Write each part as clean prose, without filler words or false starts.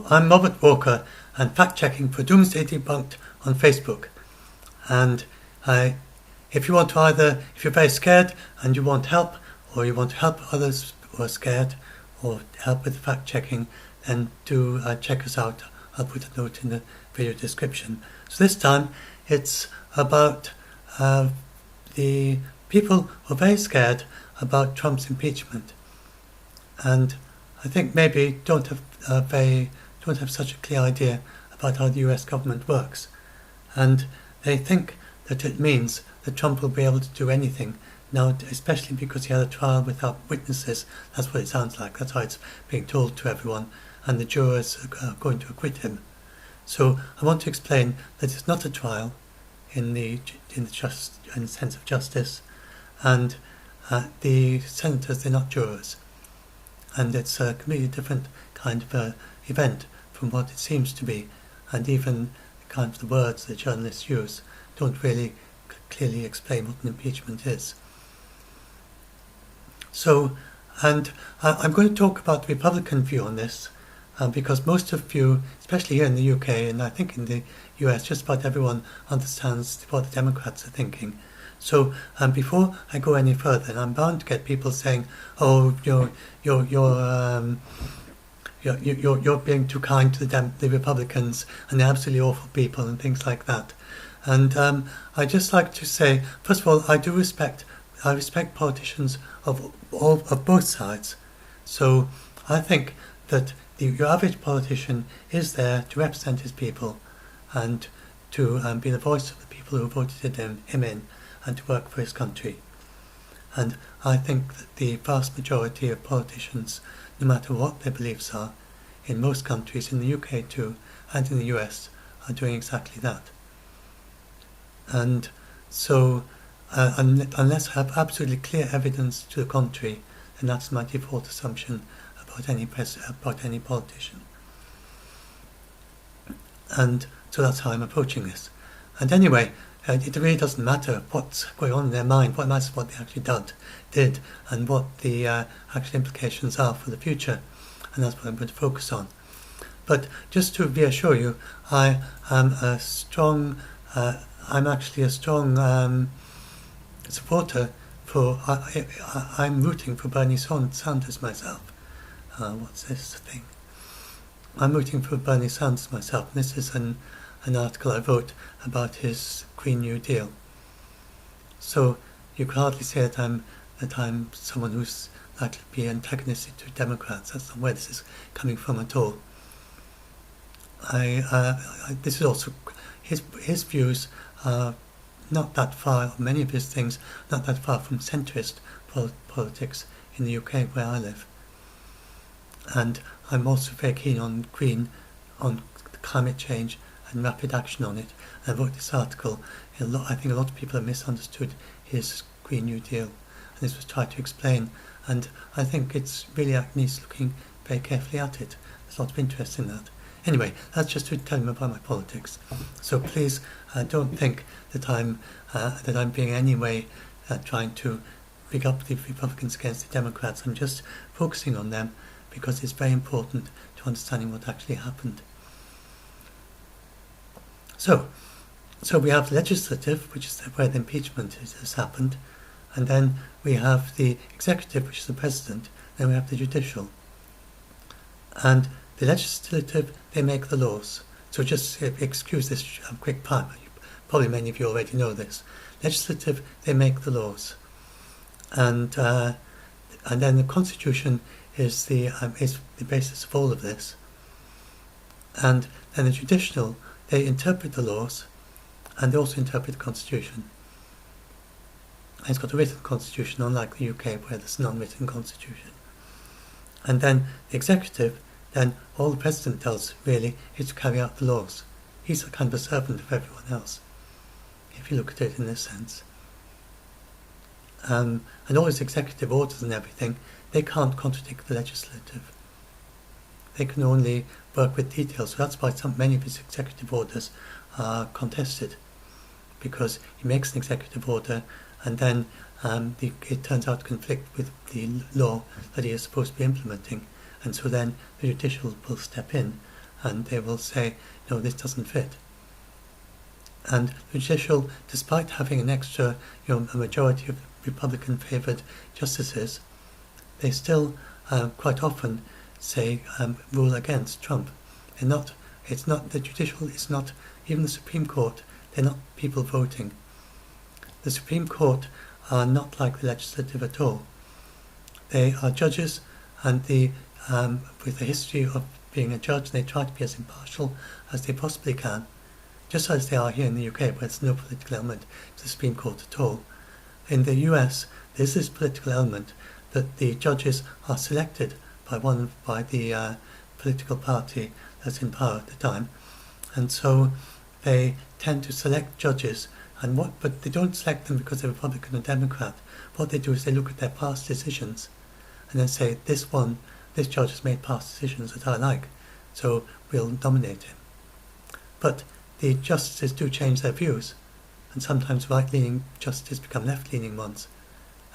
Hello, I'm Robert Walker and fact-checking for Doomsday Debunked on Facebook. And if you want to if you're very scared and you want help, or you want to help others who are scared, or help with fact-checking, then do check us out. I'll put a note in the video description. So this time it's about the people who are very scared about Trump's impeachment, and I think maybe don't have such a clear idea about how the US government works, and they think that it means that Trump will be able to do anything now, especially because he had a trial without witnesses. That's what it sounds like. That's how it's being told to everyone, and the jurors are going to acquit him. So I want to explain that it's not a trial in the sense of justice, and the senators, they're not jurors. And it's a completely different kind of event from what it seems to be, and even kind of the words that journalists use don't really clearly explain what an impeachment is. So, and I'm going to talk about the Republican view on this, because most of you, especially here in the UK, and I think in the US, just about everyone understands what the Democrats are thinking. So before I go any further, and I'm bound to get people saying, "Oh, you're being too kind to the Republicans, and they're absolutely awful people," and things like that. And I just like to say, first of all, I respect politicians of both sides. So I think that your average politician is there to represent his people and to be the voice of the people who voted him in, and to work for his country. And I think that the vast majority of politicians, no matter what their beliefs are, in most countries, in the UK too, and in the US, are doing exactly that. And so, unless I have absolutely clear evidence to the contrary, then that's my default assumption about any politician. And so that's how I'm approaching this. And anyway, it really doesn't matter what's going on in their mind. What matters is what they actually did, and what the actual implications are for the future. And that's what I'm going to focus on. But just to reassure you, I am a strong, I'm actually a strong supporter for, I'm rooting for Bernie Sanders myself. What's this thing? I'm rooting for Bernie Sanders myself. And this is an article I wrote about his Green New Deal. So you could hardly say that I'm someone who's likely to be antagonistic to Democrats. That's not where this is coming from at all. This is also his views are not that far. Many of his things not that far from centrist politics in the UK where I live. And I'm also very keen on climate change and rapid action on it. And I wrote this article. I think a lot of people have misunderstood his Green New Deal, and this was tried to explain. And I think it's really needs looking very carefully at it. There's a lot of interest in that. Anyway, that's just to tell you about my politics. So please don't think that I'm being in any way trying to pick up the Republicans against the Democrats. I'm just focusing on them because it's very important to understanding what actually happened. So we have legislative, which is where the impeachment has happened, and then we have the executive, which is the president, then we have the judicial. And the legislative, they make the laws. So just excuse this quick primer. Probably many of you already know this. Legislative, they make the laws. And then the Constitution is the basis of all of this. And then the judicial, they interpret the laws, and they also interpret the Constitution. And it's got a written Constitution, unlike the UK where there's an unwritten Constitution. And then the executive, then all the president does really is to carry out the laws. He's a kind of a servant of everyone else, if you look at it in this sense. And all his executive orders and everything, they can't contradict the legislative. They can only work with details. So that's why many of his executive orders are contested, because he makes an executive order and then it turns out to conflict with the law that he is supposed to be implementing, and so then the judicial will step in and they will say, no, this doesn't fit. And the judicial, despite having an extra, a majority of Republican-favoured justices, they still quite often say rule against Trump. It's not the judicial. It's not even the Supreme Court. They're not people voting. The Supreme Court are not like the legislative at all. They are judges, and with a history of being a judge, they try to be as impartial as they possibly can, just as they are here in the UK, where there's no political element to the Supreme Court at all. In the US, there's this political element that the judges are selected by the political party that's in power at the time, and so they tend to select judges. But they don't select them because they're Republican or Democrat. What they do is they look at their past decisions, and then say, this judge has made past decisions that I like, so we'll nominate him. But the justices do change their views, and sometimes right-leaning justices become left-leaning ones,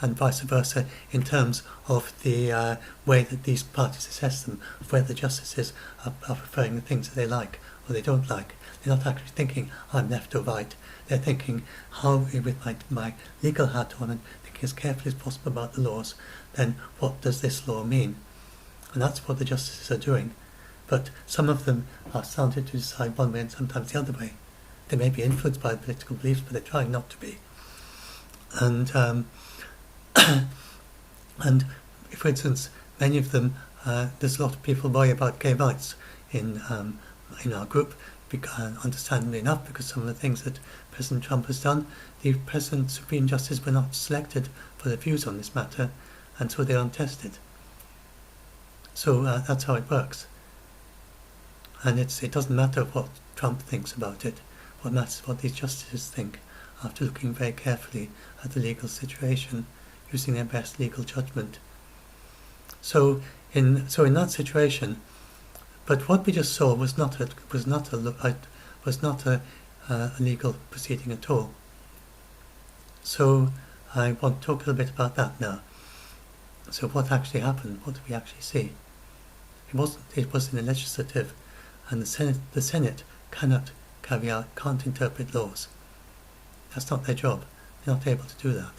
and vice versa in terms of the way that these parties assess them, of whether the justices are preferring the things that they like or they don't like. They're not actually thinking, I'm left or right. They're thinking, how, with my legal hat on and thinking as carefully as possible about the laws, then what does this law mean? And that's what the justices are doing. But some of them are starting to decide one way and sometimes the other way. They may be influenced by political beliefs, but they're trying not to be. And and for instance, many of them, there's a lot of people worry about gay rights in our group, understandably enough, because some of the things that President Trump has done, the President Supreme Justice were not selected for their views on this matter, and so they're untested. So that's how it works. And it doesn't matter what Trump thinks about it. What matters is what these justices think, after looking very carefully at the legal situation, using their best legal judgment. So in that situation, but what we just saw was not a legal proceeding at all. So I want to talk a little bit about that now. So what actually happened? What did we actually see? It was in the legislative, and the Senate can't interpret laws. That's not their job. They're not able to do that.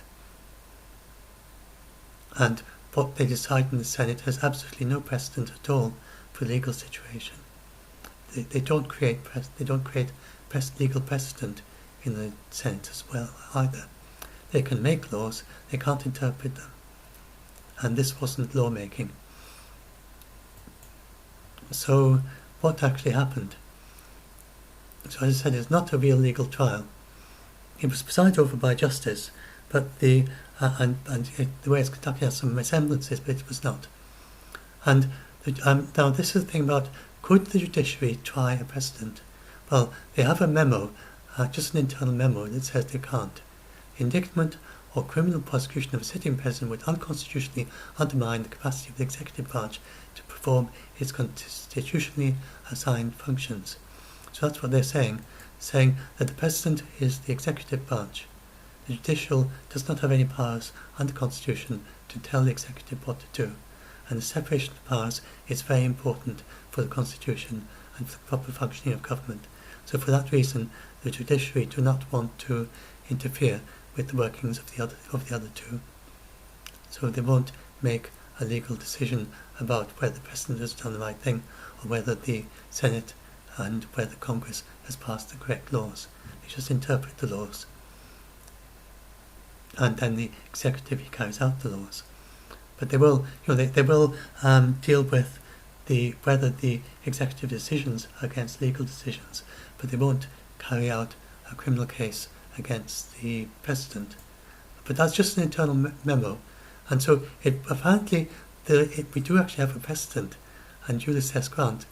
And what they decide in the Senate has absolutely no precedent at all for the legal situation. They don't create legal precedent in the Senate as well either. They can make laws, they can't interpret them. And this wasn't lawmaking. So what actually happened? So as I said, it's not a real legal trial. It was presided over by a justice, but the way it's conducted has some resemblances, but it was not. And now this is the thing about, could the judiciary try a precedent? Well, they have a memo, just an internal memo, that says they can't. Indictment or criminal prosecution of a sitting president would unconstitutionally undermine the capacity of the executive branch to perform its constitutionally assigned functions. So that's what they're saying that the president is the executive branch. The judicial does not have any powers under the Constitution to tell the executive what to do. And the separation of powers is very important for the Constitution and for the proper functioning of government. So for that reason, the judiciary do not want to interfere with the workings of the other two. So they won't make a legal decision about whether the president has done the right thing or whether the Senate and whether Congress has passed the correct laws. They just interpret the laws. And then the executive carries out the laws. But they will, they will deal with whether the executive decisions are against legal decisions, but they won't carry out a criminal case against the president. But that's just an internal memo, and so apparently we do actually have a precedent. And Ulysses S. Grant,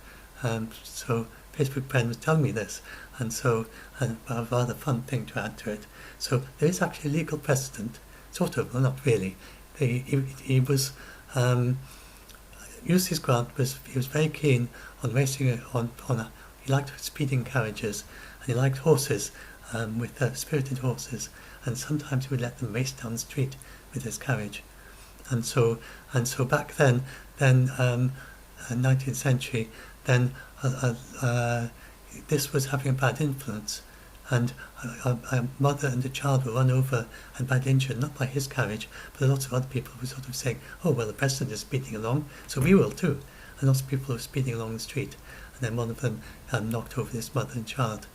so Facebook friend was telling me this, and so a rather fun thing to add to it. So there is actually a legal precedent, sort of, well, not really. He was Ulysses Grant was very keen on racing he liked speeding carriages, and he liked horses, with spirited horses, and sometimes he would let them race down the street with his carriage. And so back then 19th century, then this was having a bad influence, and a mother and a child were run over and badly injured, not by his carriage, but lots of other people were sort of saying, oh, well, the president is speeding along, so we will too. And lots of people were speeding along the street, and then one of them knocked over this mother and child.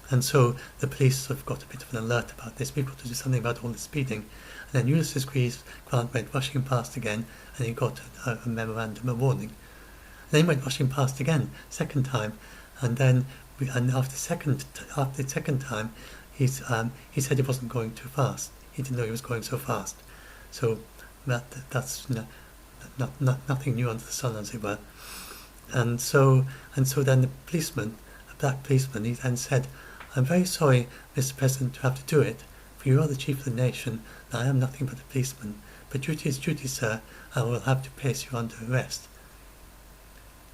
And so the police have got a bit of an alert about this. We've got to do something about all the speeding. And then Ulysses Grant went rushing past again, and he got a memorandum, a warning. And then he went rushing past again, second time, and then after the second time, he said he wasn't going too fast. He didn't know he was going so fast. So that's nothing new under the sun, as it were. And so then the policeman, a black policeman, he then said, I'm very sorry, Mr. President, to have to do it, for you are the chief of the nation, and I am nothing but a policeman. But duty is duty, sir, and I will have to place you under arrest.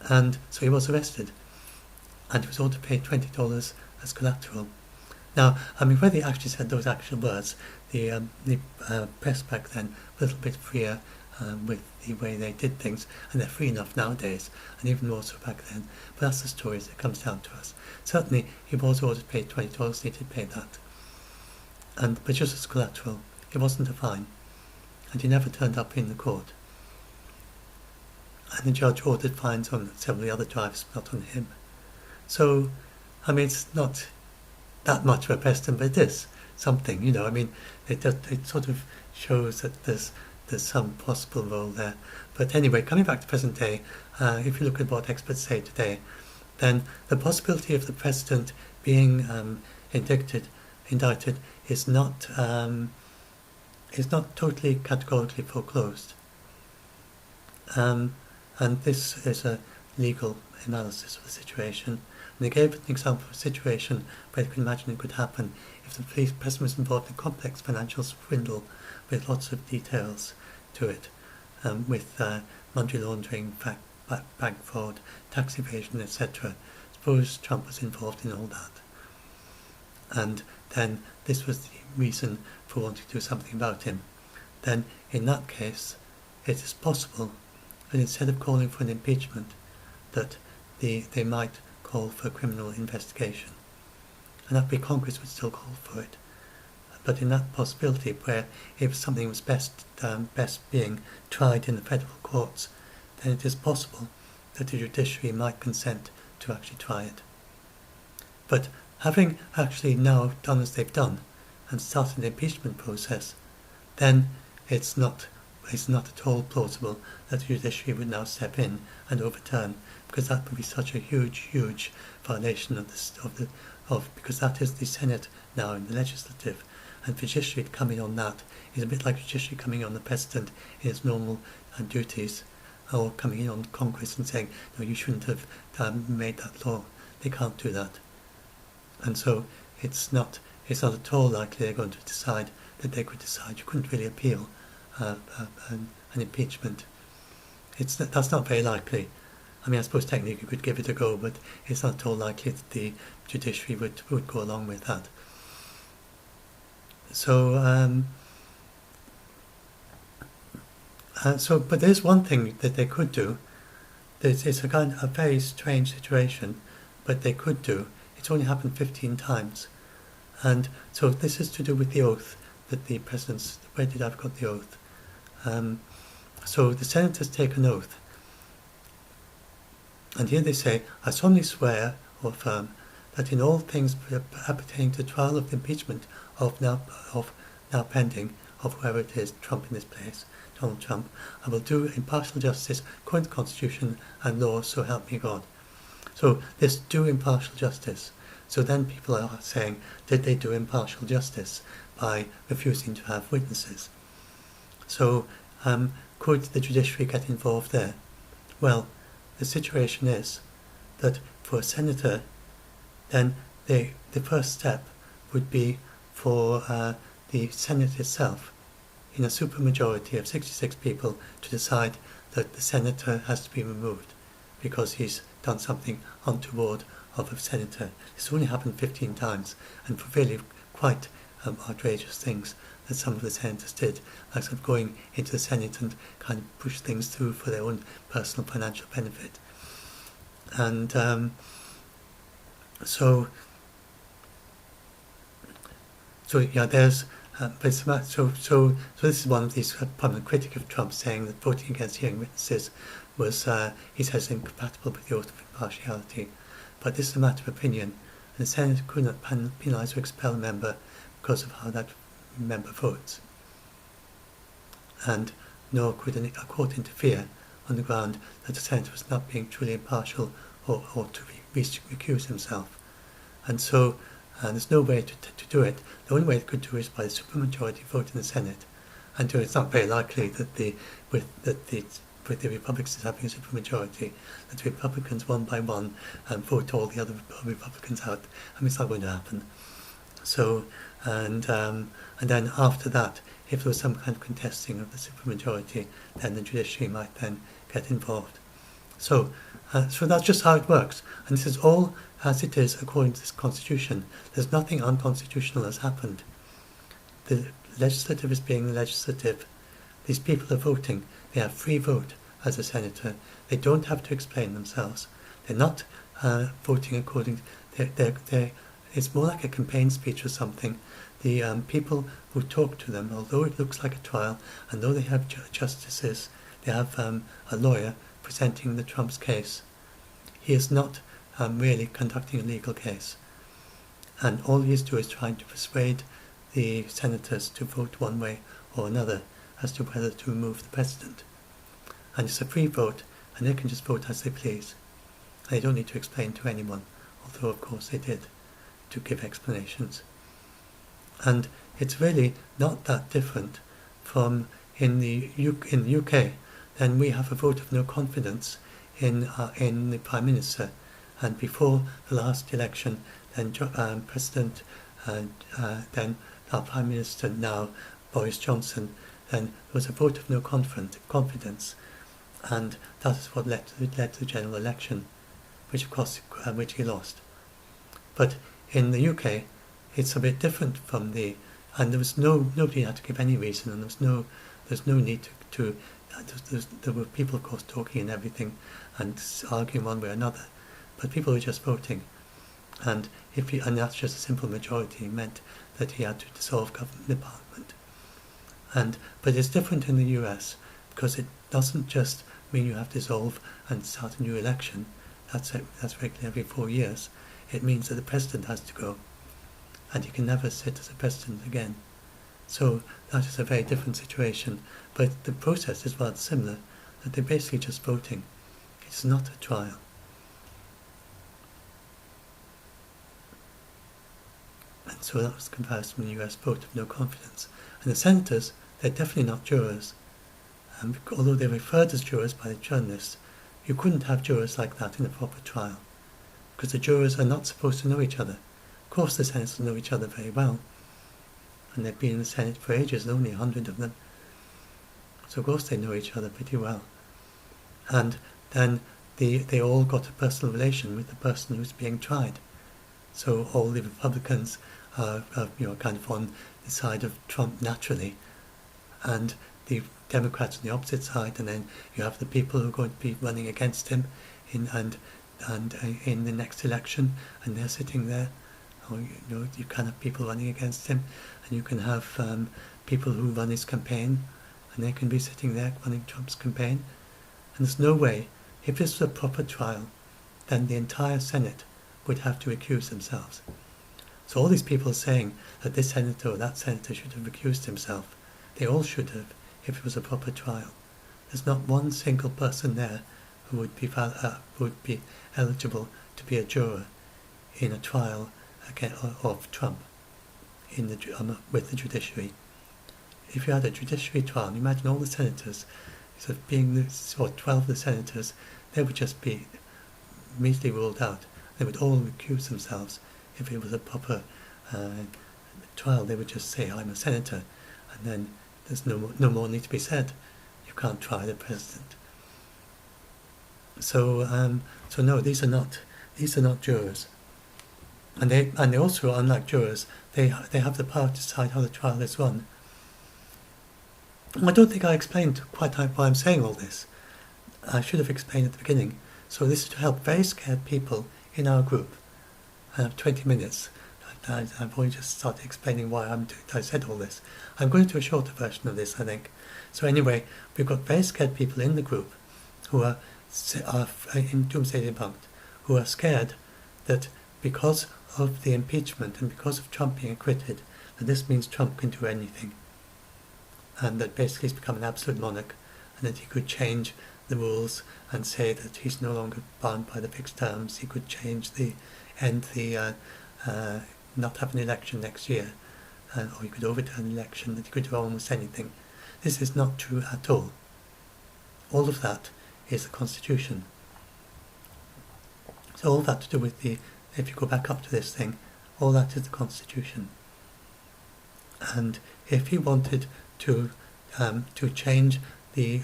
And so he was arrested, and he was ordered to pay $20 as collateral. Now, I mean, whether he actually said those actual words, the press back then was a little bit freer with the way they did things, and they're free enough nowadays, and even more so back then. But that's the story as it comes down to us. Certainly, he was ordered to pay $20, and he did pay that. But just as collateral, it wasn't a fine, and he never turned up in the court. And the judge ordered fines on several other drivers, not on him. So, I mean, it's not that much of a precedent, but it is something, you know. I mean, it sort of shows that there's some possible role there. But anyway, coming back to present day, if you look at what experts say today, then the possibility of the president being indicted is not totally categorically foreclosed. And this is a legal analysis of the situation. And they gave an example of a situation where you can imagine it could happen if the president was involved in a complex financial swindle with lots of details to it, with money laundering, bank fraud, tax evasion, etc. Suppose Trump was involved in all that. And then this was the reason for wanting to do something about him. Then, in that case, it is possible that instead of calling for an impeachment, that they might call for a criminal investigation. And that way Congress would still call for it. But in that possibility, where if something was best being tried in the federal courts, then it is possible that the judiciary might consent to actually try it. But having actually now done as they've done and started the impeachment process, then it's not at all plausible that the judiciary would now step in and overturn, because that would be such a huge violation because that is the Senate now in the legislative, and the judiciary coming on that is a bit like the judiciary coming on the president in his normal duties, or coming in on Congress and saying, no, you shouldn't have made that law. They can't do that. And so it's not at all likely they're going to decide that they could decide. You couldn't really appeal an impeachment. That's not very likely. I mean, I suppose technically you could give it a go, but it's not at all likely that the judiciary would go along with that. So, but there's one thing that they could do. It's a very strange situation, but they could do. It's only happened 15 times. And so this is to do with the oath that the president's, where did I've got the oath? So the senators take an oath. And here they say, I solemnly swear or affirm that in all things appertaining to the trial of the impeachment of now pending, of whoever it is, Trump in this place, Donald Trump, I will do impartial justice according to the Constitution and law, so help me God. So this do impartial justice. So then people are saying, did they do impartial justice by refusing to have witnesses? So could the judiciary get involved there? Well, the situation is that for a senator, then the first step would be for the Senate itself, in a supermajority of 66 people, to decide that the senator has to be removed because he's done something untoward of a senator. It's only happened 15 times, and for really quite outrageous things that some of the senators did, like sort of going into the Senate and kind of push things through for their own personal financial benefit. And so yeah, there's but so this is one of these prominent critics of Trump saying that voting against hearing witnesses was, he says, incompatible with the oath of impartiality. But this is a matter of opinion, and the Senate could not penalise or expel a member because of how that member votes. And nor could a court interfere on the ground that the senator was not being truly impartial or to recuse himself. And so there's no way to do it. The only way it could do it is by a supermajority vote in the Senate. And it's not very likely that with the Republicans having a supermajority, that the Republicans one by one vote all the other Republicans out. I mean, it's not going to happen. So, and then after that, if there was some kind of contesting of the supermajority, then the judiciary might then get involved. So that's just how it works. And this is all as it is according to this constitution. There's nothing unconstitutional has happened. The legislative is being the legislative. These people are voting. They have free vote as a senator. They don't have to explain themselves. They're not voting according. It's more like a campaign speech or something. The people who talk to them, although it looks like a trial, and though they have justices, they have a lawyer presenting the Trump's case. He is not really conducting a legal case. And all he is doing is trying to persuade the senators to vote one way or another as to whether to remove the president. And it's a free vote, and they can just vote as they please. They don't need to explain to anyone, although of course they did, to give explanations. And it's really not that different from in the UK. Then we have a vote of no confidence in the Prime Minister. And before the last election, then President, then our Prime Minister now, Boris Johnson, then there was a vote of no confidence, and that is what led to the general election, which of course which he lost. There in the UK, it's a bit different from and there was nobody had to give any reason, and there's no need to there were people of course talking and everything and arguing one way or another, but people were just voting, and that's just a simple majority meant that he had to dissolve government in Parliament. But it's different in the US, because it doesn't just mean you have to dissolve and start a new election. That's regularly every 4 years. It means that the president has to go, and he can never sit as a president again. So that is a very different situation. But the process is rather similar, that they're basically just voting. It's not a trial. And so that was the comparison with the US vote of no confidence. And the senators, they're definitely not jurors. Although they're referred as jurors by the journalists, you couldn't have jurors like that in a proper trial, because the jurors are not supposed to know each other. Of course the senators know each other very well, and they've been in the Senate for ages, and only 100 of them. So of course they know each other pretty well. And then they all got a personal relation with the person who's being tried. So all the Republicans are kind of on the side of Trump naturally, and the Democrats on the opposite side, and then you have the people who are going to be running against him in the next election, and they're sitting there. Or, you can have people running against him, and you can have people who run his campaign, and they can be sitting there running Trump's campaign. And there's no way, if this was a proper trial, then the entire Senate would have to recuse themselves. So all these people saying that this senator or that senator should have recused himself, they all should have, if it was a proper trial. There's not one single person there who would be eligible to be a juror in a trial of Trump with the judiciary. If you had a judiciary trial, imagine all the senators, so being 12 of the senators, they would just be immediately ruled out. They would all recuse themselves. If it was a proper trial, they would just say, I'm a senator, and then there's no more need to be said. You can't try the president. So no, these are not jurors, and they also, unlike jurors, they have the power to decide how the trial is run. I don't think I explained quite why I'm saying all this. I should have explained at the beginning. So this is to help very scared people in our group. I have 20 minutes. I've only just started explaining why I said all this. I'm going to do a shorter version of this, I think. So anyway, we've got very scared people in the group who are in Doomsday Debunked, who are scared that because of the impeachment and because of Trump being acquitted, that this means Trump can do anything. And that basically he's become an absolute monarch, and that he could change the rules and say that he's no longer bound by the fixed terms. He could change not have an election next year, or he could overturn an election, that he could do almost anything. This is not true at all. All of that is the Constitution. So all that to do with if you go back up to this thing, all that is the Constitution. And if he wanted to change the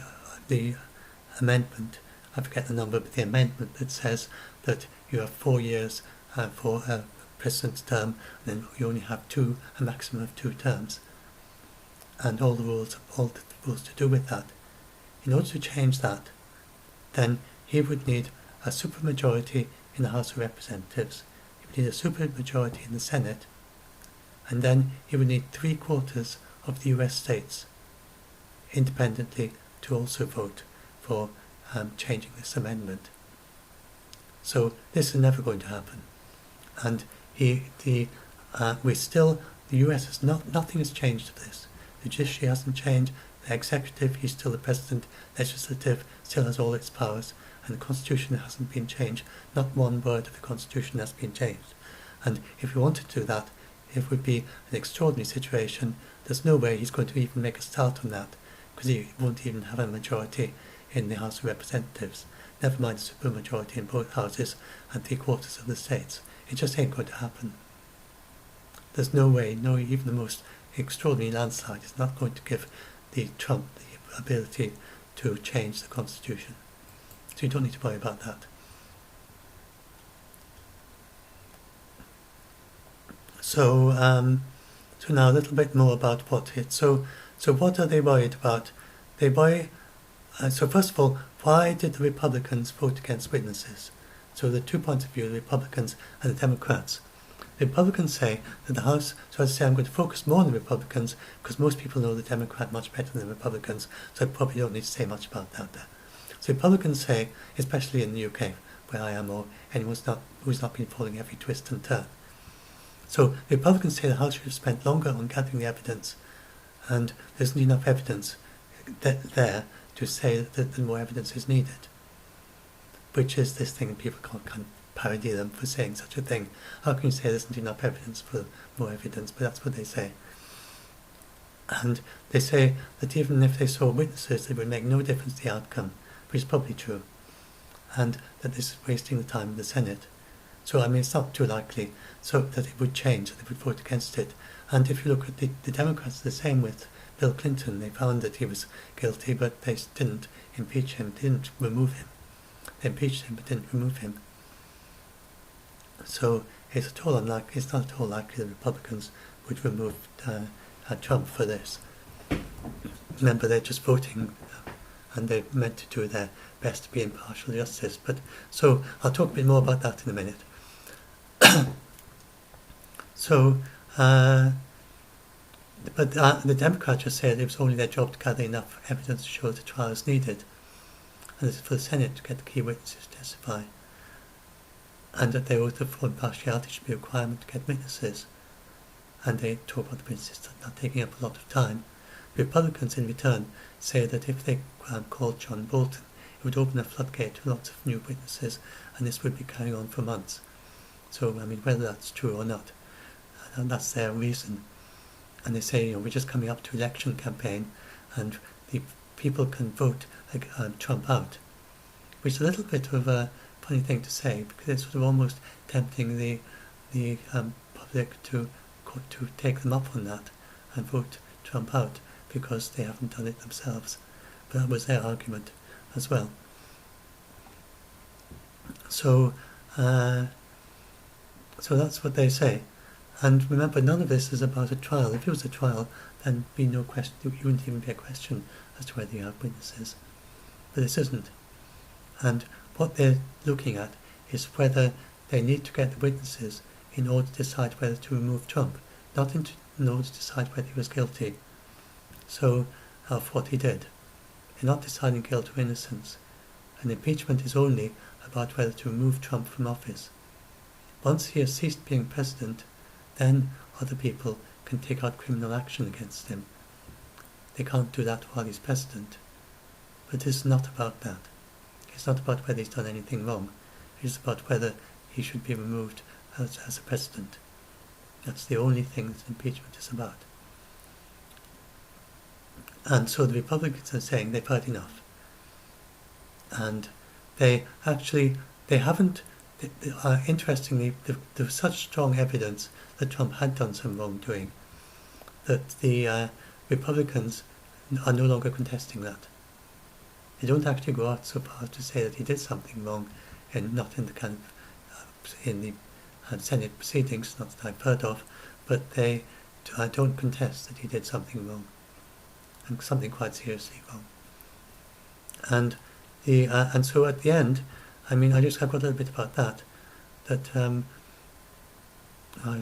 amendment, I forget the number, but the amendment that says that you have 4 years for a president's term, and then you only have a maximum of 2 terms, and all the rules to do with that. In order to change that, then he would need a supermajority in the House of Representatives, he would need a supermajority in the Senate, and then he would need 3/4 of the US states independently to also vote for changing this amendment. So this is never going to happen. And the US has nothing has changed to this. The judiciary hasn't changed. The executive, he's still the president. Legislative still has all its powers, and the Constitution hasn't been changed. Not one word of the Constitution has been changed. And if he wanted to do that, it would be an extraordinary situation. There's no way he's going to even make a start on that, because he won't even have a majority in the House of Representatives. Never mind a supermajority in both houses and 3/4 of the states. It just ain't going to happen. There's no way, even the most extraordinary landslide is not going to give Trump the ability to change the Constitution. So you don't need to worry about that. So now a little bit more about what it. So what are they worried about? They worry. So first of all, why did the Republicans vote against witnesses? So the 2 points of view, the Republicans and the Democrats. The Republicans say that the House, so as I say, I'm going to focus more on the Republicans because most people know the Democrat much better than the Republicans, so I probably don't need to say much about that there. So Republicans say, especially in the UK, where I am, or anyone who's not been following every twist and turn. So the Republicans say the House should have spent longer on gathering the evidence, and there isn't enough evidence there to say that more evidence is needed. Which is this thing, and people can't parody them for saying such a thing. How can you say there isn't enough evidence for more evidence? But that's what they say. And they say that even if they saw witnesses, it would make no difference to the outcome, which is probably true. And that this is wasting the time of the Senate. So, I mean, it's not too likely so that it would change, that they would vote against it. And if you look at the Democrats, the same with Bill Clinton. They found that he was guilty, but they didn't impeach him, didn't remove him. They impeached him, but didn't remove him. So it's not at all likely the Republicans would remove Trump for this. Remember, they're just voting, and they're meant to do their best to be impartial justice. But so I'll talk a bit more about that in a minute. But the Democrats just said it was only their job to gather enough evidence to show the trial is needed, and this is for the Senate to get the key witnesses to testify, and that their oath of impartiality should be a requirement to get witnesses. And they talk about the witnesses not taking up a lot of time. The Republicans, in return, say that if they called John Bolton, it would open a floodgate to lots of new witnesses, and this would be carrying on for months. So, I mean, whether that's true or not, and that's their reason. And they say, we're just coming up to election campaign, and the people can vote Trump out, which is a little bit of a funny thing to say, because it's sort of almost tempting the public to take them up on that and vote Trump out because they haven't done it themselves. But that was their argument as well. So that's what they say. And remember, none of this is about a trial. If it was a trial, then be no question. You wouldn't even be a question as to whether you have witnesses. But this isn't. And what they're looking at is whether they need to get the witnesses in order to decide whether to remove Trump, not in order to decide whether he was guilty of what he did. They're not deciding guilt or innocence. And impeachment is only about whether to remove Trump from office. Once he has ceased being president, then other people can take out criminal action against him. They can't do that while he's president. But it's not about that. It's not about whether he's done anything wrong. It's about whether he should be removed as a president. That's the only thing that impeachment is about. And so the Republicans are saying they've heard enough. And interestingly, there was such strong evidence that Trump had done some wrongdoing that the Republicans are no longer contesting that. They don't actually go out so far as to say that he did something wrong, and not in the kind of in the Senate proceedings, not that I've heard of, but they don't contest that he did something wrong, and something quite seriously wrong. And so at the end, I've got a little bit about that. I've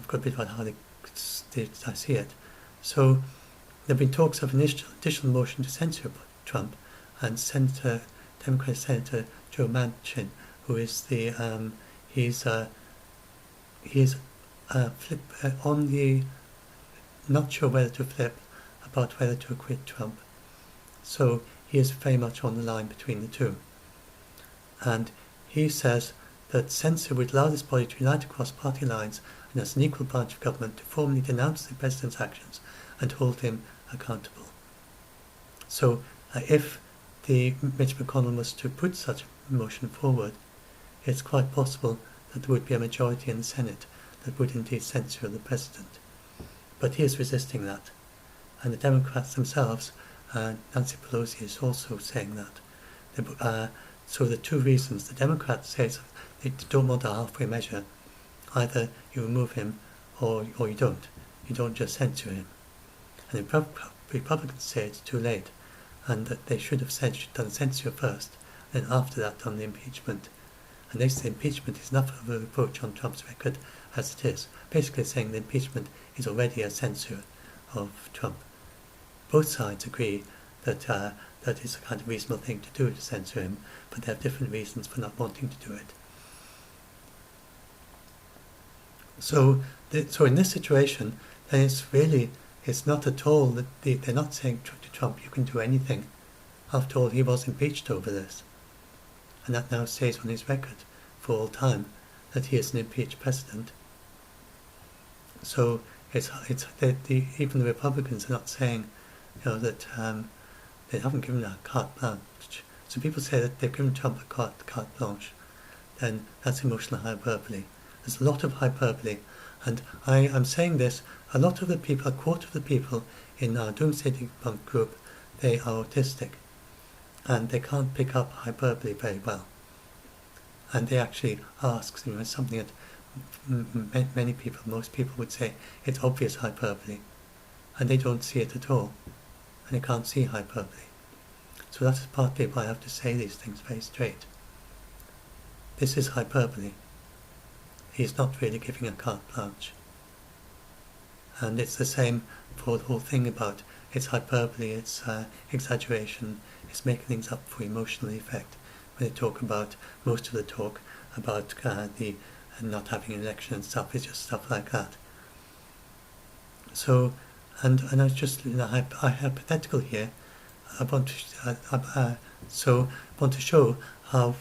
got a bit about how I see it. So there have been talks of an additional motion to censure Trump, and Democratic Senator Joe Manchin, who is not sure whether to flip about whether to acquit Trump. So he is very much on the line between the two. And he says that censure would allow this body to unite across party lines and as an equal branch of government to formally denounce the president's actions and hold him accountable. So if Mitch McConnell was to put such a motion forward, it's quite possible that there would be a majority in the Senate that would indeed censure the president. But he is resisting that. And the Democrats themselves, Nancy Pelosi is also saying that. So the two reasons, the Democrats say they don't want a halfway measure. Either you remove him or you don't. You don't just censure him. And the Republicans say it's too late, and that they should have done censure first, and after that done the impeachment. And they say impeachment is enough of a reproach on Trump's record as it is, basically saying the impeachment is already a censure of Trump. Both sides agree that that is a kind of reasonable thing to do, to censor him, but they have different reasons for not wanting to do it. So in this situation, then it's not at all that they're not saying to Trump, you can do anything. After all, he was impeached over this. And that now stays on his record for all time, that he is an impeached president. So even the Republicans are not saying, that they haven't given a carte blanche. So people say that they've given Trump a carte blanche, then that's emotional hyperbole. There's a lot of hyperbole, and I'm saying this, a quarter of the people in our Doomsday Debunk group, they are autistic, and they can't pick up hyperbole very well. And they actually ask, something that most people would say, it's obvious hyperbole, and they don't see it at all, and they can't see hyperbole. So that's partly why I have to say these things very straight. This is hyperbole. He's not really giving a carte blanche. And it's the same for the whole thing about it's hyperbole, it's exaggeration, it's making things up for emotional effect. When they talk about, most of the talk about the not having an election and stuff, is just stuff like that. So, and I was just hypothetical here. I want to show how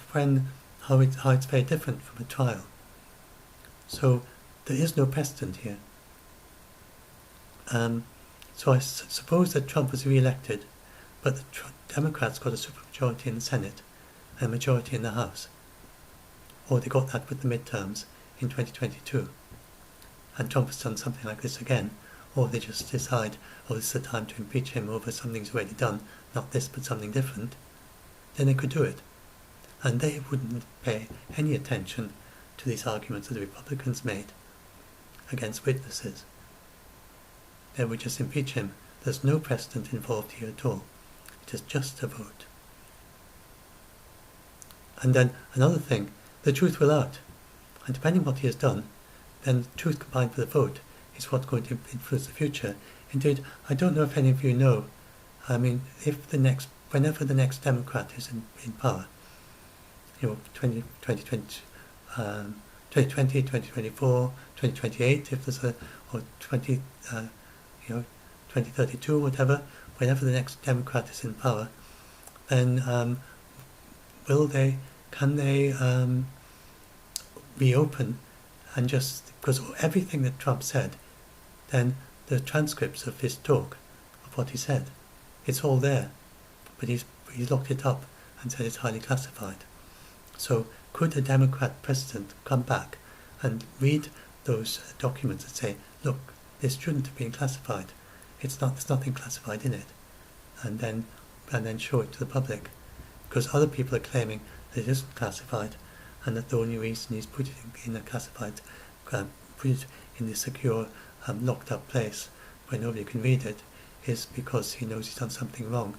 it's very different from a trial. So there is no precedent here. So I suppose that Trump was re-elected, but the Democrats got a supermajority in the Senate and a majority in the House. Or they got that with the midterms in 2022. And Trump has done something like this again. Or they just decide, this is the time to impeach him over something he's already done, not this but something different. Then they could do it. And they wouldn't pay any attention to these arguments that the Republicans made against witnesses. They would just impeach him. There's no precedent involved here at all. It is just a vote. And then another thing, the truth will out. And depending on what he has done, then the truth combined with the vote is what's going to influence the future. Indeed, I don't know if any of you know, I mean, whenever the next Democrat is in power, 2020, 2024, 2028, if there's or 2032, whatever, whenever the next Democrat is in power, then can they reopen and just, because everything that Trump said, then the transcripts of his talk, of what he said, it's all there, but he's locked it up and said it's highly classified. So could a Democrat president come back and read those documents and say, look, this shouldn't have been classified, there's nothing classified in it, and then show it to the public, because other people are claiming that it isn't classified, and that the only reason he's put it in a classified, put it in the secure, locked up place where nobody can read it, is because he knows he's done something wrong.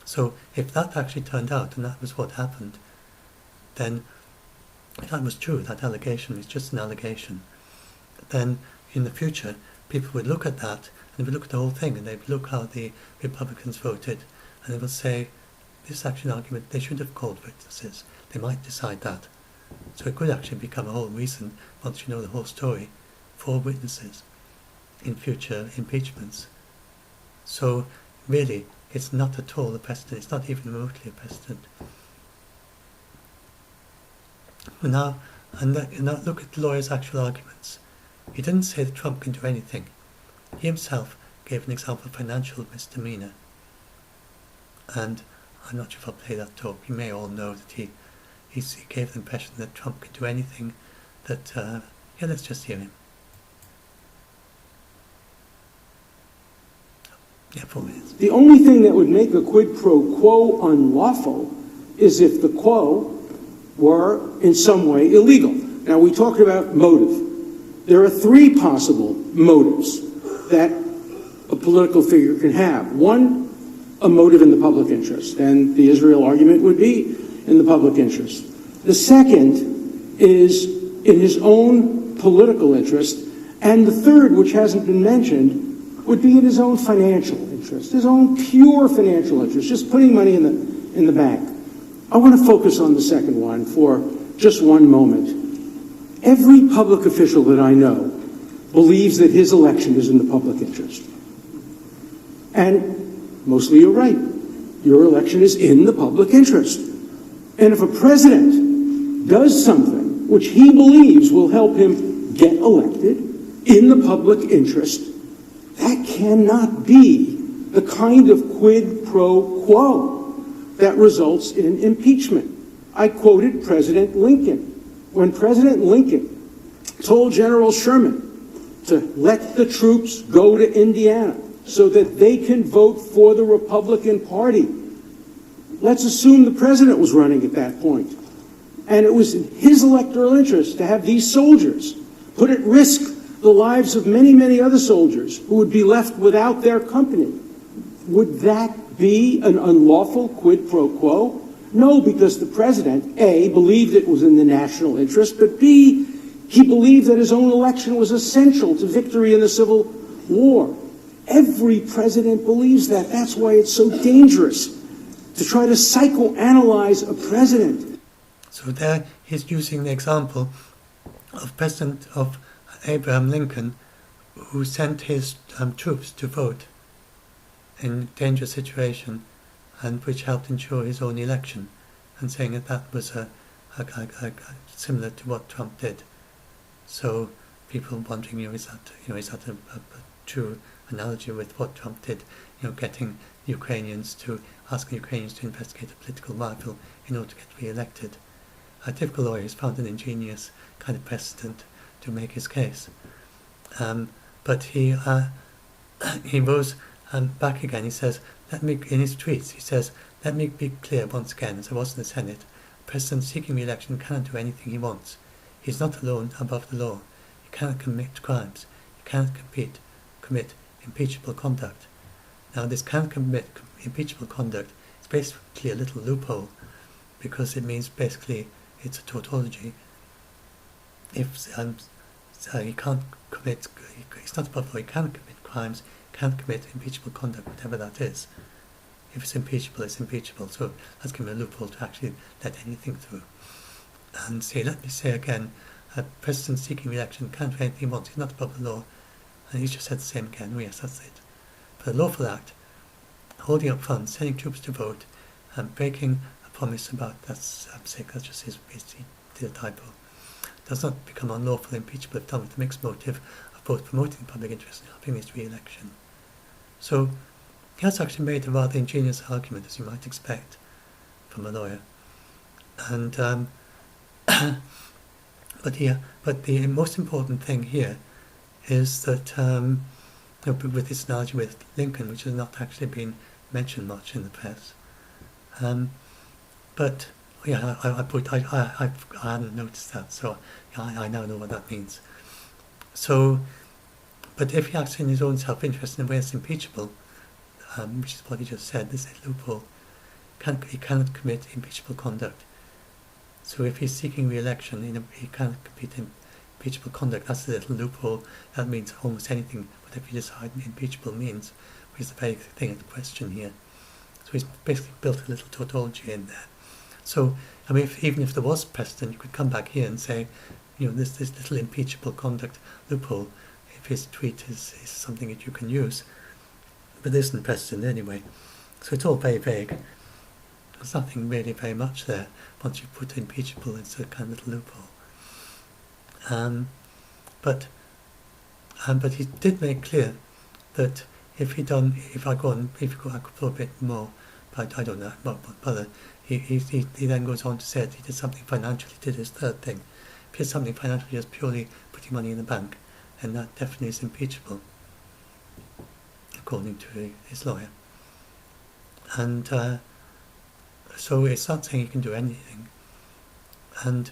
So if that actually turned out, and that was what happened, then if that was true, that allegation is just an allegation, then in the future people would look at that and they would look at the whole thing, and they would look how the Republicans voted, and they would say, this is actually an argument, they should have called witnesses. They might decide that. So it could actually become a whole reason, once you know the whole story, for witnesses in future impeachments. So really, it's not at all a precedent. It's not even remotely a precedent. Now look at the lawyer's actual arguments. He didn't say that Trump can do anything. He himself gave an example of financial misdemeanor. And I'm not sure if I'll play that talk. You may all know that he gave the impression that Trump could do anything that... let's just hear him. 4 minutes. The only thing that would make a quid pro quo unlawful is if the quo were in some way illegal. Now, we talked about motive. There are 3 possible motives that a political figure can have. One, a motive in the public interest, and the Israel argument would be in the public interest. The second is in his own political interest, and the third, which hasn't been mentioned, would be in his own financial interest, his own pure financial interest, just putting money in the bank. I want to focus on the second one for just one moment. Every public official that I know believes that his election is in the public interest. And mostly you're right. Your election is in the public interest. And if a president does something which he believes will help him get elected in the public interest, that cannot be the kind of quid pro quo that results in impeachment. I quoted President Lincoln. When President Lincoln told General Sherman to let the troops go to Indiana so that they can vote for the Republican Party, let's assume the president was running at that point, and it was in his electoral interest to have these soldiers put at risk the lives of many, many other soldiers who would be left without their company. Would that be an unlawful quid pro quo? No, because the president, A, believed it was in the national interest, but B, he believed that his own election was essential to victory in the Civil War. Every president believes that. That's why it's so dangerous to try to psychoanalyze a president. So there he's using the example of President of Abraham Lincoln, who sent his troops to vote in a dangerous situation, and which helped ensure his own election, and saying that was similar to what Trump did. So people wondering, is that a true analogy with what Trump did? Getting asking Ukrainians to investigate a political rival in order to get re-elected. A typical lawyer has found an ingenious kind of precedent to make his case, but he goes back again. He says, in his tweets, he says, let me be clear once again, as I was in the Senate, a president seeking re-election cannot do anything he wants. He is not alone above the law. He cannot commit crimes. He cannot commit impeachable conduct. Now, this cannot commit impeachable conduct is basically a little loophole because it means basically it's a tautology. If he can't commit, it's not above law, he can commit crimes, can't commit impeachable conduct, whatever that is. If it's impeachable, it's impeachable. So that's given a loophole to actually let anything through. And let me say again, a president seeking re-election can't do anything he wants. He's not above the law. And he's just said the same again. Oh yes, that's it. But a lawful act, holding up funds, sending troops to vote, and breaking a promise about that's just his basically did a typo, does not become unlawful, impeachable if done with the mixed motive of both promoting the public interest and helping his re-election. So he has actually made a rather ingenious argument, as you might expect from a lawyer. And but the most important thing here is that with this analogy with Lincoln, which has not actually been mentioned much in the press, but yeah, I hadn't noticed that, so I now know what that means. So, but if he acts in his own self-interest in a way that's impeachable, which is what he just said, this is a loophole, he cannot commit impeachable conduct. So if he's seeking re-election, he cannot commit impeachable conduct. That's a little loophole. That means almost anything, whatever you decide impeachable means, which is the very thing at question here. So he's basically built a little tautology in there. So, I mean, even if there was precedent, you could come back here and say, this little impeachable conduct loophole, if his tweet is something that you can use, but there isn't precedent anyway. So it's all very vague. There's nothing really very much there once you put impeachable into a kind of little loophole. But he did make clear that I could put a bit more, but I don't know, but he then goes on to say that he did something financial. He did his third thing. If he did something financial, just purely putting money in the bank, and that definitely is impeachable, according to his lawyer. And so it's not saying he can do anything. And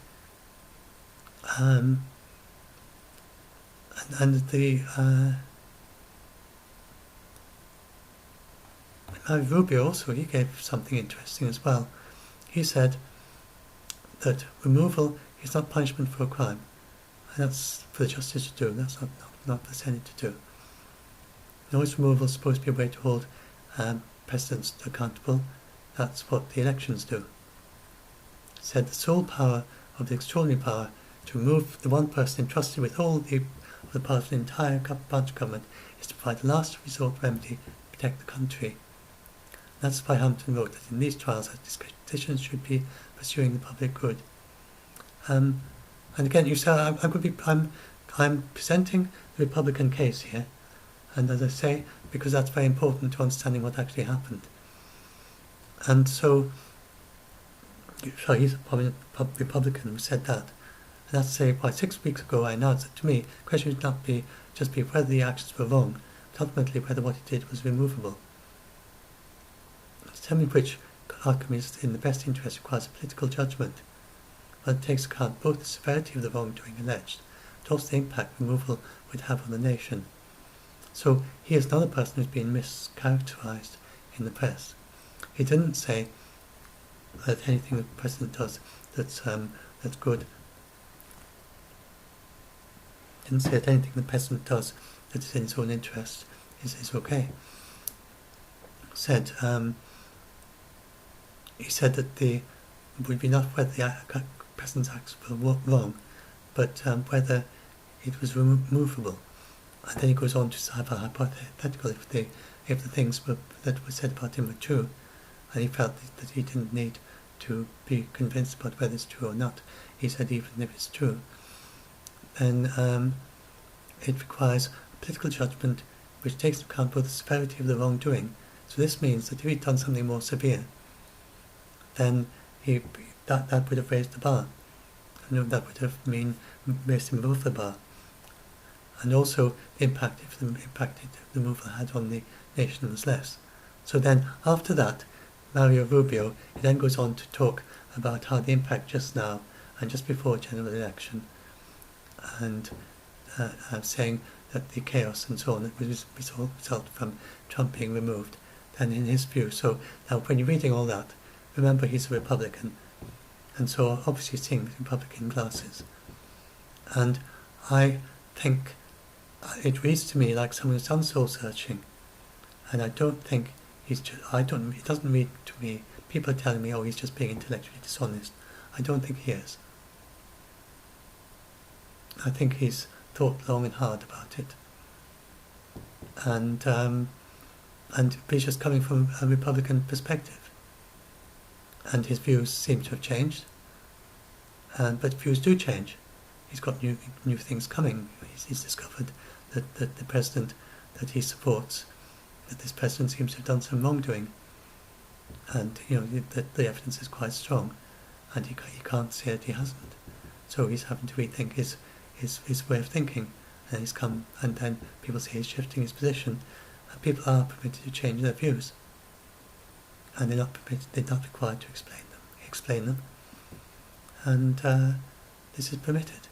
Rubio also, he gave something interesting as well. He said that removal is not punishment for a crime, and that's for the justice to do. That's not for the Senate to do. Noise removal is supposed to be a way to hold presidents accountable. That's what the elections do. He said the sole power of the extraordinary power to remove the one person entrusted with all the powers of the entire branch of government is to provide the last resort remedy to protect the country. That's why Hampton wrote that in these trials, decisions should be pursuing the public good. And again, you say I'm presenting the Republican case here, and as I say, because that's very important to understanding what actually happened. And so he's a prominent Republican who said that. And that's to say, 6 weeks ago I announced that to me, the question should not be whether the actions were wrong, but ultimately whether what he did was removable. Determining which outcome is in the best interest requires a political judgment, but it takes account both the severity of the wrongdoing alleged, but also the impact removal would have on the nation. So he is not a person who's been mischaracterized in the press. He didn't say that anything the president does that's good. He didn't say that anything the president does that is in his own interest is okay. He said that it would be not whether the president's acts were wrong, but whether it was removable. And then he goes on to have a hypothetical if the things that were said about him were true, and he felt that he didn't need to be convinced about whether it's true or not. He said even if it's true, then it requires a political judgment which takes into account both the severity of the wrongdoing. So this means that if he'd done something more severe, then that would have raised the bar. And that would have raised him above the bar. And also the impact the removal had on the nation was less. So then after that, Mario Rubio, he then goes on to talk about how the impact just now and just before general election, and saying that the chaos and so on that was result from Trump being removed, then in his view. So now when you're reading all that, remember he's a Republican, and so obviously seeing Republican glasses. And I think it reads to me like someone who's done soul searching, and I don't think it doesn't read to me, people are telling me, oh, he's just being intellectually dishonest. I don't think he is. I think he's thought long and hard about it. And he's just coming from a Republican perspective. And his views seem to have changed. But views do change. He's got new things coming. He's discovered that the president that he supports, that this president seems to have done some wrongdoing. And, that the evidence is quite strong. And he can't say that he hasn't. So he's having to rethink his way of thinking. And he's come, and then people say he's shifting his position. And people are permitted to change their views. And they're not required to explain them. And this is permitted.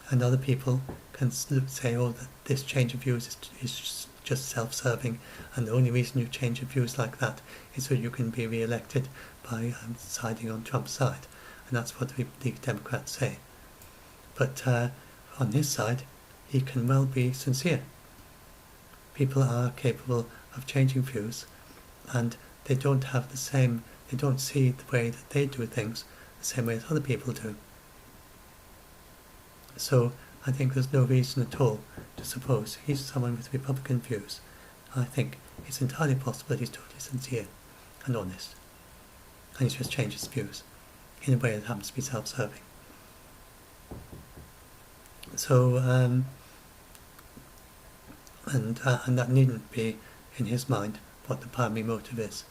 And other people can say, oh, that this change of views is just self-serving, and the only reason you change your views like that is so you can be re-elected by siding on Trump's side. And that's what the Democrats say. But on his side, he can well be sincere. People are capable of changing views, and they don't see the way that they do things the same way as other people do. So I think there's no reason at all to suppose he's someone with Republican views. I think it's entirely possible that he's totally sincere and honest, and he's just changed his views in a way that happens to be self-serving. So, and that needn't be, in his mind, what the primary motive is.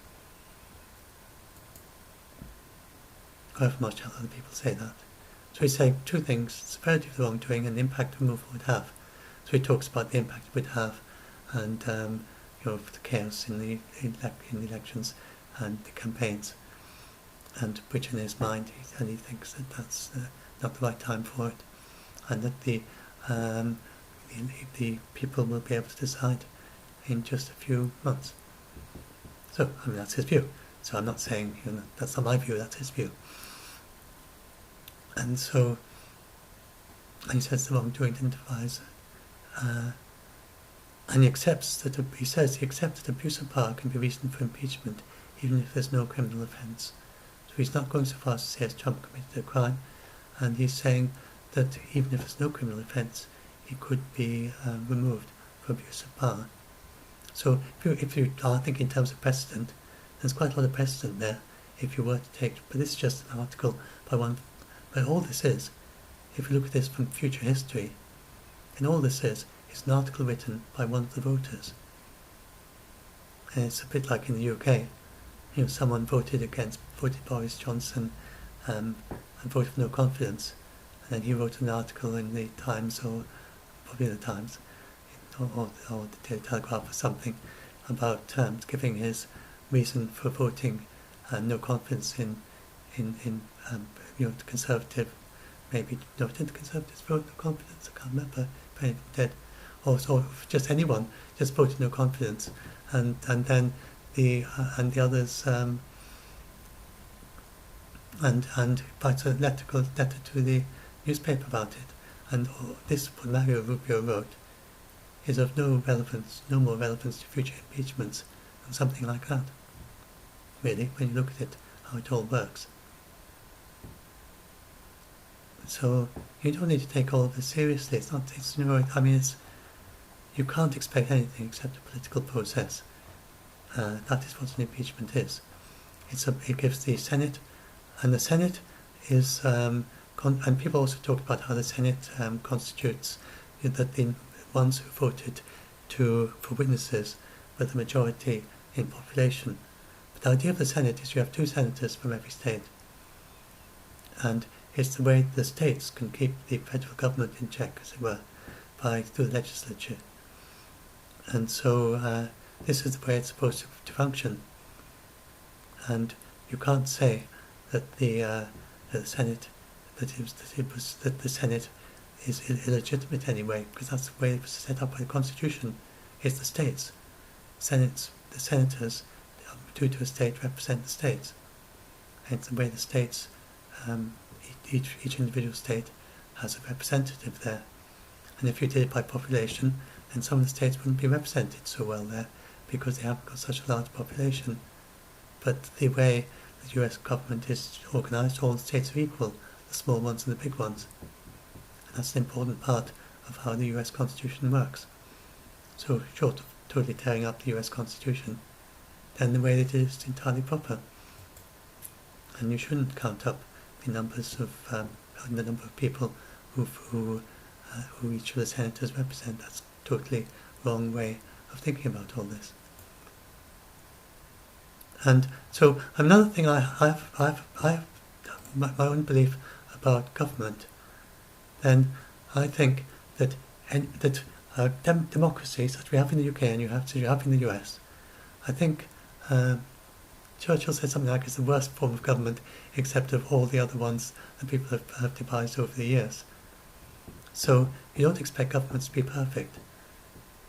However much other people say that. So he's saying two things: severity of the wrongdoing and the impact removal would have. So he talks about the impact it would have, and the chaos in the elections and the campaigns, and which in his mind he thinks that that's not the right time for it, and that the people will be able to decide in just a few months. So that's his view. So I'm not saying that's not my view. That's his view. And so, and he says the wrongdoing identifies, and he accepts that abuse of power can be reason for impeachment, even if there's no criminal offence. So he's not going so far as to say as Trump committed a crime, and he's saying that even if there's no criminal offence, he could be removed for abuse of power. So if you are thinking in terms of precedent, there's quite a lot of precedent there if you were to take, but this is just an article by one. But all this is, if you look at this from future history, then all this is an article written by one of the voters. And it's a bit like in the UK, someone voted Boris Johnson, and voted for no confidence, and then he wrote an article in the Times, or probably the Times, or the Daily Telegraph or something, about giving his reason for voting no confidence in the Conservative, maybe, no, did the Conservatives vote no confidence? I can't remember if anyone did. Or just anyone just voted no confidence, and then the others and writes a letter to the newspaper about it. And this, what Mario Rubio wrote, is of no more relevance to future impeachments than something like that. Really, when you look at it, how it all works. So you don't need to take all of this seriously. You can't expect anything except a political process. That is what an impeachment is. It gives the Senate, and the Senate is, and people also talk about how the Senate constitutes that the ones who voted for witnesses were the majority in population. But the idea of the Senate is you have 2 senators from every state, and it's the way the states can keep the federal government in check, as it were, through the legislature. And so this is the way it's supposed to function. And you can't say that the Senate the Senate is illegitimate anyway, because that's the way it was set up by the Constitution. It's the states. The senators, due to a state, represent the states. And it's the way the states each individual state has a representative there. And if you did it by population, then some of the states wouldn't be represented so well there because they haven't got such a large population. But the way the US government is organised, all the states are equal, the small ones and the big ones. And that's an important part of how the US Constitution works. So short of totally tearing up the US Constitution, then the way it is entirely proper. And you shouldn't count up the numbers of the number of people who each of the senators represent. That's totally wrong way of thinking about all this. And so another thing I have my own belief about government. Then I think that democracy, such we have in the UK and you have in the US, I think Churchill said something like it's the worst form of government except of all the other ones that people have devised over the years. So you don't expect governments to be perfect.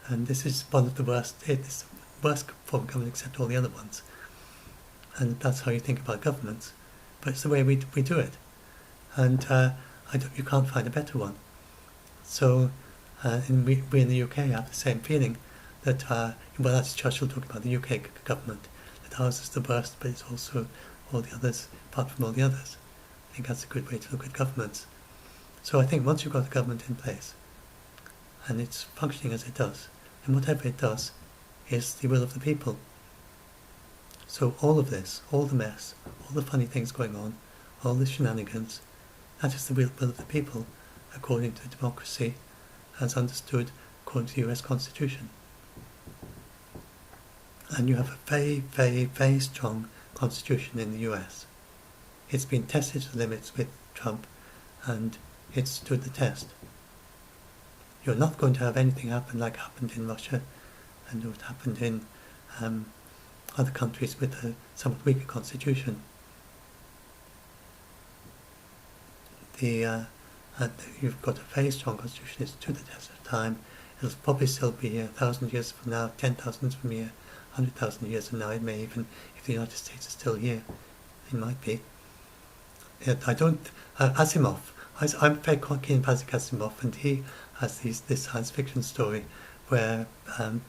And this is one of the worst, it's the worst form of government except all the other ones. And that's how you think about governments. But it's the way we do it. And you can't find a better one. So we in the UK have the same feeling that, well, that's Churchill talking about the UK government, that ours is the worst, but it's also all the others, apart from all the others. I think that's a good way to look at governments. So I think once you've got the government in place, and it's functioning as it does, and whatever it does is the will of the people. So all of this, all the mess, all the funny things going on, all the shenanigans, that is the will of the people, according to democracy, as understood according to the US Constitution. And you have a very, very, very strong constitution in the US. It's been tested to the limits with Trump, and it's stood the test. You're not going to have anything happen like happened in Russia, and what happened in other countries with a somewhat weaker constitution. You've got a very strong constitution. It's stood the test of time. It'll probably still be here 1,000 years from now, 10,000 from here, 100,000 years from now. It may even, if the United States is still here, it might be. Asimov. I'm very keen about Asimov, and he has this science fiction story where a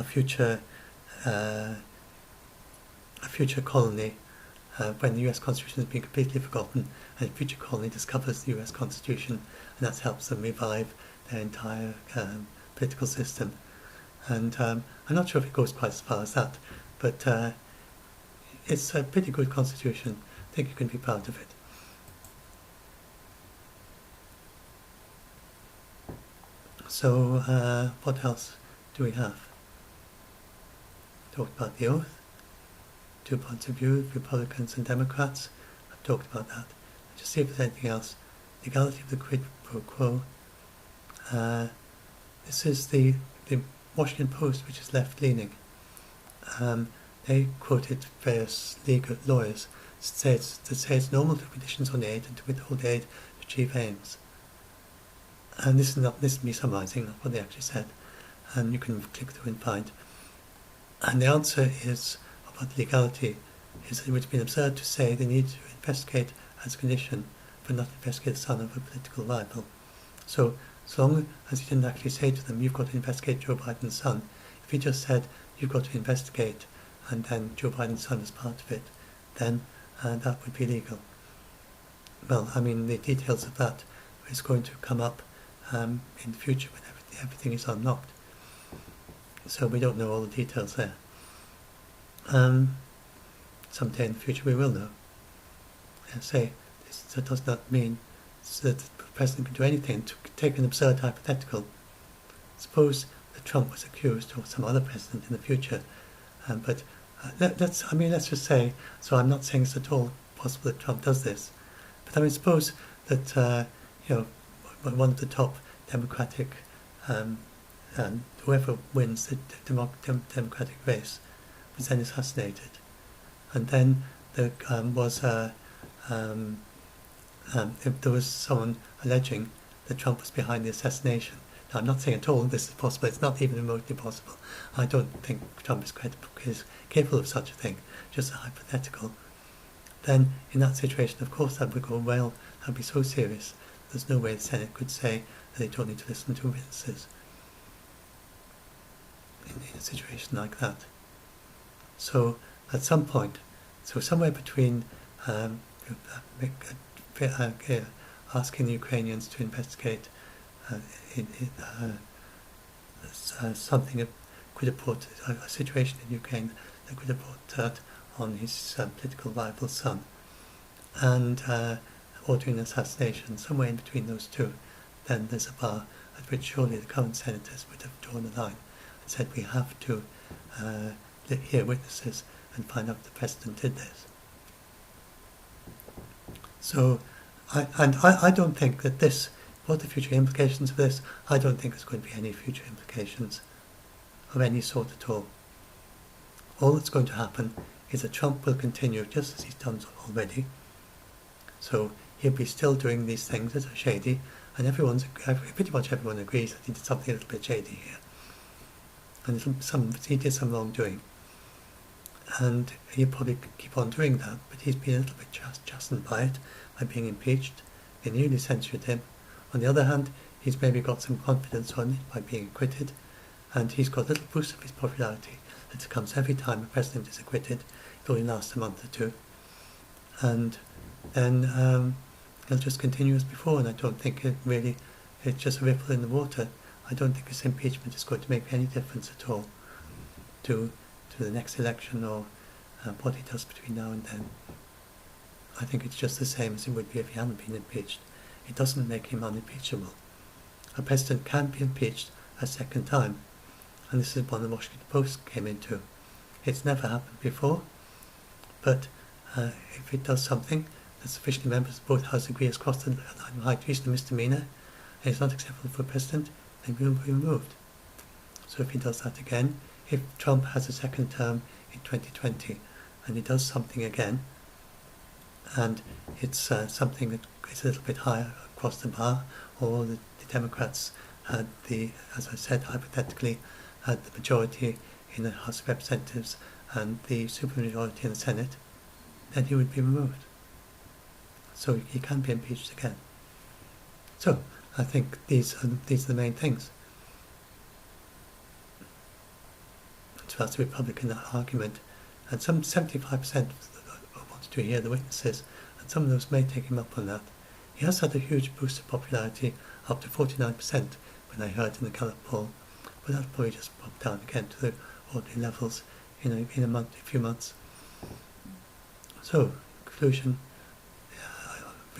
future colony, when the US Constitution has been completely forgotten, and a future colony discovers the US Constitution, and that helps them revive their entire political system. And I'm not sure if it goes quite as far as that, but it's a pretty good constitution. I think you can be proud of it. So what else do we have? Talked about the oath, 2 points of view, Republicans and Democrats. I've talked about that. Just see if there's anything else. Legality of the quid pro quo. This is the Washington Post, which is left-leaning. They quoted various legal lawyers that say it's normal to conditions on aid and to withhold aid to achieve aims. And this is me summarising what they actually said, and you can click through and find. And the answer is about legality is that it would have been absurd to say they need to investigate as a condition, but not investigate the son of a political rival. So long as he didn't actually say to them, you've got to investigate Joe Biden's son, if he just said, you've got to investigate, and then Joe Biden's son is part of it, then that would be legal. Well, I mean, the details of that is going to come up in the future when everything is unlocked. So we don't know all the details there. Someday in the future we will know. That does not mean that the president can do anything. To take an absurd hypothetical, suppose that Trump was accused, or some other president in the future, but let's just say, so I'm not saying it's at all possible that Trump does this, but I mean, suppose that one of the top Democratic and whoever wins the Democratic race was then assassinated, and then there if there was someone alleging that Trump was behind the assassination. Now, I'm not saying at all this is possible. It's not even remotely possible. I don't think Trump is capable of such a thing. Just a hypothetical. then in that situation, of course, that would go, well, that would be so serious. There's no way the Senate could say that they don't need to listen to witnesses in a situation like that. So at some point, so somewhere between asking the Ukrainians to investigate something that could have put a situation in Ukraine that could have brought dirt on his political rival's son, and ordering an assassination, somewhere in between those two, then there's a bar at which surely the current senators would have drawn a line and said we have to hear witnesses and find out if the president did this. So, I don't think that this, what the future implications of this, I don't think there's going to be any future implications of any sort at all. All that's going to happen is that Trump will continue just as he's done already. So he'll be still doing these things that are shady, and pretty much everyone agrees that he did something a little bit shady here. And he did some wrongdoing. And he'll probably keep on doing that, but he's been a little bit chastened by it, by being impeached. They nearly censured him. On the other hand, he's maybe got some confidence on it by being acquitted, and he's got a little boost of his popularity that comes every time a president is acquitted. It only lasts a month or two. And then he'll just continue as before, and I don't think it's just a ripple in the water. I don't think this impeachment is going to make any difference at all to the next election or what he does between now and then. I think it's just the same as it would be if he hadn't been impeached. It doesn't make him unimpeachable. A president can be impeached a second time, and this is one the Washington Post came into. It's never happened before, but if it does something that sufficiently members of both houses agree has crossed the high treason and misdemeanour, and it's not acceptable for a president, then he will be removed. So if he does that again, if Trump has a second term in 2020 and he does something again, and it's something that is a little bit higher across the bar, or the Democrats had as I said, hypothetically, had the majority in the House of Representatives and the supermajority in the Senate, then he would be removed. So he can be impeached again. So I think these are the main things. So that's the Republican argument, and some 75% want to hear the witnesses, and some of those may take him up on that. He has had a huge boost of popularity, up to 49% when I heard in the Gallup poll, but that'll probably just pop down again to the ordinary levels in a few months. So, conclusion,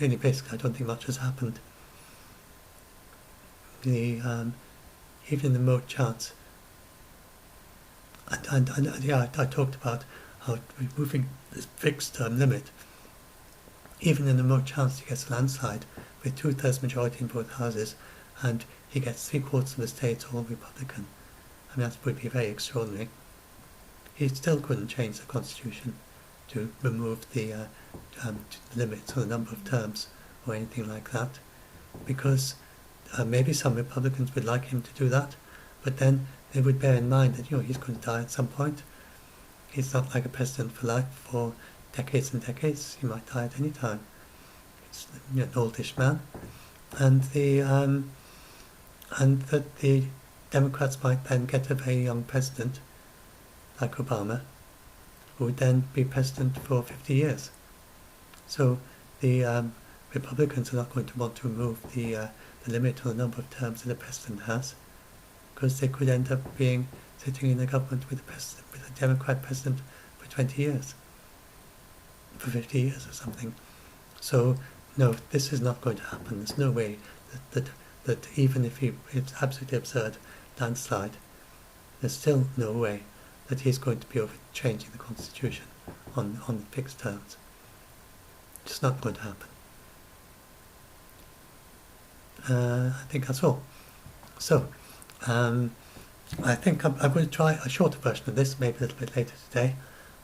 really basically I don't think much has happened. Even the remote chance, and I talked about how removing this fixed term limit, even in the remote chance he gets a landslide with 2/3 majority in both houses, and he gets 3/4 of the states all Republican. I mean, that would be very extraordinary. He still couldn't change the Constitution to remove the limits on the number of terms or anything like that, because maybe some Republicans would like him to do that, but then they would bear in mind that he's going to die at some point. He's not like a president for life for decades and decades. He might die at any time. He's an oldish man, and that the Democrats might then get a very young president like Obama, who would then be president for 50 years. So the Republicans are not going to want to remove the limit on the number of terms that a president has, because they could end up sitting in the government with a Democrat president for 20 years, for 50 years or something. So no, this is not going to happen. There's no way that even if it's absolutely absurd landslide, there's still no way that he's going to be changing the Constitution on fixed terms. It's not going to happen. I think that's all. So, I think I'm going to try a shorter version of this, maybe a little bit later today.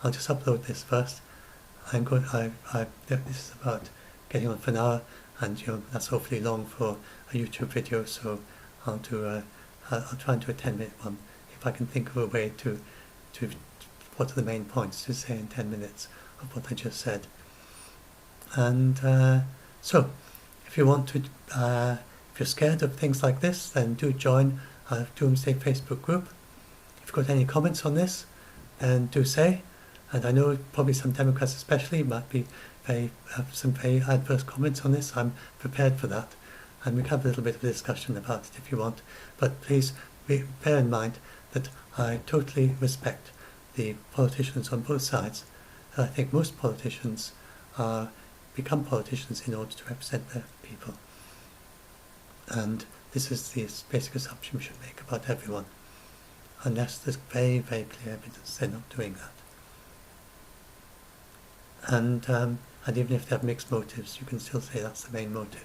I'll just upload this first. This is about getting on for an hour, and that's awfully long for a YouTube video. So I'll try and do a 10-minute one if I can think of a way to what are the main points to say in 10 minutes of what I just said. And so, if you want to, if you're scared of things like this, then do join our Doomsday Facebook group. If you've got any comments on this, then do say. And I know probably some Democrats especially might be have some very adverse comments on this. I'm prepared for that. And we can have a little bit of a discussion about it if you want. But please bear in mind that I totally respect the politicians on both sides. I think most politicians become politicians in order to represent their people. And this is the basic assumption we should make about everyone, unless there's very, very clear evidence they're not doing that. And even if they have mixed motives, you can still say that's the main motive.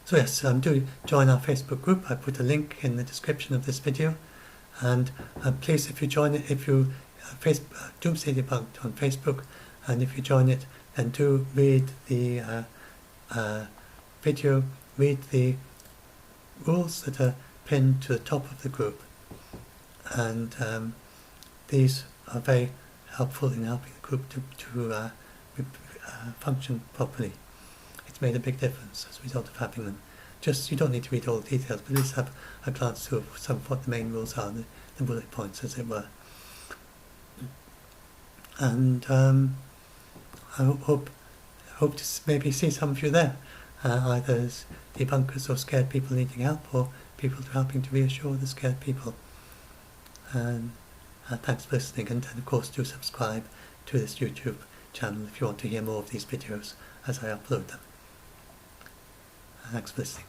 So yes, do join our Facebook group. I put a link in the description of this video. And please, if you join it, if you Doomsday Debunked on Facebook, and if you join it, then do read the video, read the rules that are pinned to the top of the group. And these are very helpful in helping the group to function properly. It's made a big difference as a result of having them. You don't need to read all the details, but at least have a glance through some of what the main rules are, the bullet points, as it were. And I hope to maybe see some of you there, either as debunkers or scared people needing help, or people helping to reassure the scared people. And thanks for listening, and of course do subscribe to this YouTube channel if you want to hear more of these videos as I upload them. Thanks for listening.